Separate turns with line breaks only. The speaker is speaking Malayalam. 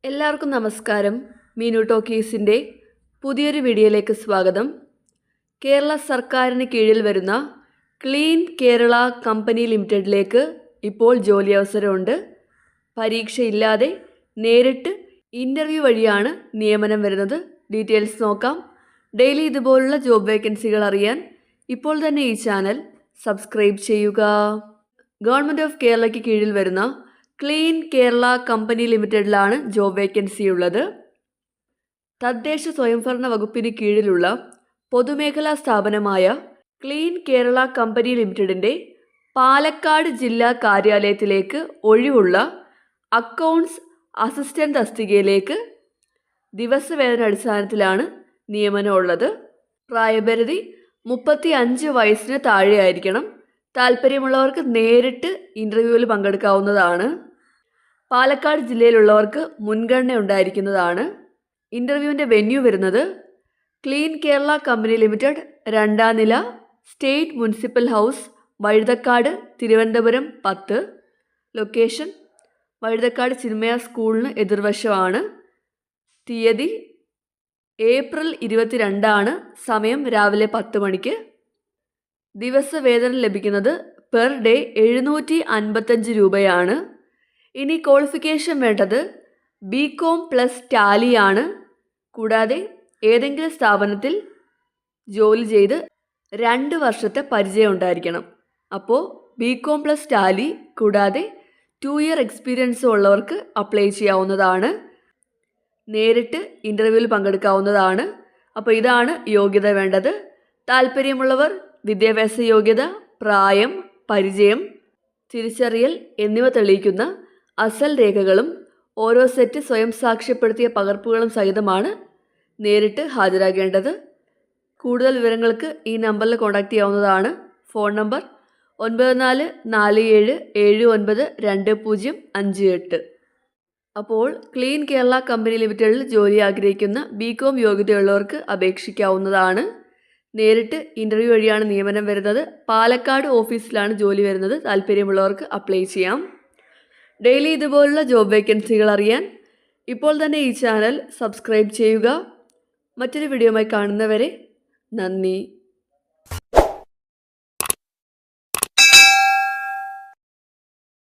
എല്ലാവർക്കും നമസ്കാരം. മീനു ടോക്കീസിൻ്റെ പുതിയൊരു വീഡിയോയിലേക്ക് സ്വാഗതം. കേരള സർക്കാരിന് കീഴിൽ വരുന്ന ക്ലീൻ കേരള കമ്പനി ലിമിറ്റഡിലേക്ക് ഇപ്പോൾ ജോലി അവസരമുണ്ട്. പരീക്ഷയില്ലാതെ നേരിട്ട് ഇൻ്റർവ്യൂ വഴിയാണ് നിയമനം വരുന്നത്. ഡീറ്റെയിൽസ് നോക്കാം. ഡെയിലി ഇതുപോലുള്ള ജോബ് വേക്കൻസികൾ അറിയാൻ ഇപ്പോൾ തന്നെ ഈ ചാനൽ സബ്സ്ക്രൈബ് ചെയ്യുക. ഗവൺമെൻറ് ഓഫ് കേരളയ്ക്ക് കീഴിൽ വരുന്ന ക്ലീൻ കേരള കമ്പനി ലിമിറ്റഡിലാണ് ജോബ് വേക്കൻസി ഉള്ളത്. തദ്ദേശ സ്വയംഭരണ വകുപ്പിന് കീഴിലുള്ള പൊതുമേഖലാ സ്ഥാപനമായ ക്ലീൻ കേരള കമ്പനി ലിമിറ്റഡിൻ്റെ പാലക്കാട് ജില്ലാ കാര്യാലയത്തിലേക്ക് ഒഴിവുള്ള അക്കൗണ്ട്സ് അസിസ്റ്റൻ്റ് തസ്തികയിലേക്ക് ദിവസവേതന അടിസ്ഥാനത്തിലാണ് നിയമനമുള്ളത്. പ്രായപരിധി 35 വയസ്സിന് താഴെയായിരിക്കണം. താല്പര്യമുള്ളവർക്ക് നേരിട്ട് ഇൻ്റർവ്യൂവിൽ പങ്കെടുക്കാവുന്നതാണ്. പാലക്കാട് ജില്ലയിലുള്ളവർക്ക് മുൻഗണന ഉണ്ടായിരിക്കുന്നതാണ്. ഇൻ്റർവ്യൂവിൻ്റെ വെന്യൂ വരുന്നത് ക്ലീൻ കേരള കമ്പനി ലിമിറ്റഡ് 2ാം നില state municipal house, Vazhuthacaud, Thiruvananthapuram 10. Location Vazhuthacaud Chinmaya സ്കൂളിന് എതിർവശമാണ്. തീയതി ഏപ്രിൽ 22 സമയം രാവിലെ 10 മണിക്ക്. ദിവസവേതനം ലഭിക്കുന്നത് പെർ ഡേ 755 രൂപയാണ്. ഇനി ക്വാളിഫിക്കേഷൻ വേണ്ടത് BCom+ ടാലിയാണ്. കൂടാതെ ഏതെങ്കിലും സ്ഥാപനത്തിൽ ജോലി ചെയ്ത് 2 വർഷത്തെ പരിചയം ഉണ്ടായിരിക്കണം. അപ്പോൾ BCom+ ടാലി കൂടാതെ 2 ഇയർ എക്സ്പീരിയൻസ് ഉള്ളവർക്ക് അപ്ലൈ ചെയ്യാവുന്നതാണ്. നേരിട്ട് ഇൻ്റർവ്യൂവിൽ പങ്കെടുക്കാവുന്നതാണ്. അപ്പോൾ ഇതാണ് യോഗ്യത വേണ്ടത്. താല്പര്യമുള്ളവർ വിദ്യാഭ്യാസ യോഗ്യത, പ്രായം, പരിചയം, തിരിച്ചറിയൽ എന്നിവ തെളിയിക്കുന്ന അസൽ രേഖകളും ഓരോ സെറ്റ് സ്വയം സാക്ഷ്യപ്പെടുത്തിയ പകർപ്പുകളും സഹിതമാണ് നേരിട്ട് ഹാജരാകേണ്ടത്. കൂടുതൽ വിവരങ്ങൾക്ക് ഈ നമ്പറിൽ കോൺടാക്റ്റ് ചെയ്യാവുന്നതാണ്. Phone number 9447972058. അപ്പോൾ ക്ലീൻ കേരള കമ്പനി ലിമിറ്റഡിൽ ജോലി ആഗ്രഹിക്കുന്ന BCom യോഗ്യതയുള്ളവർക്ക് അപേക്ഷിക്കാവുന്നതാണ്. നേരിട്ട് ഇൻ്റർവ്യൂ വഴിയാണ് നിയമനം വരുന്നത്. പാലക്കാട് ഓഫീസിലാണ് ജോലി വരുന്നത്. താല്പര്യമുള്ളവർക്ക് അപ്ലൈ ചെയ്യാം. ഡെയിലി ഇതുപോലുള്ള ജോബ് വേക്കൻസികൾ അറിയാൻ ഇപ്പോൾ തന്നെ ഈ ചാനൽ സബ്സ്ക്രൈബ് ചെയ്യുക. മറ്റൊരു വീഡിയോയുമായി കാണുന്നവരെ നന്ദി.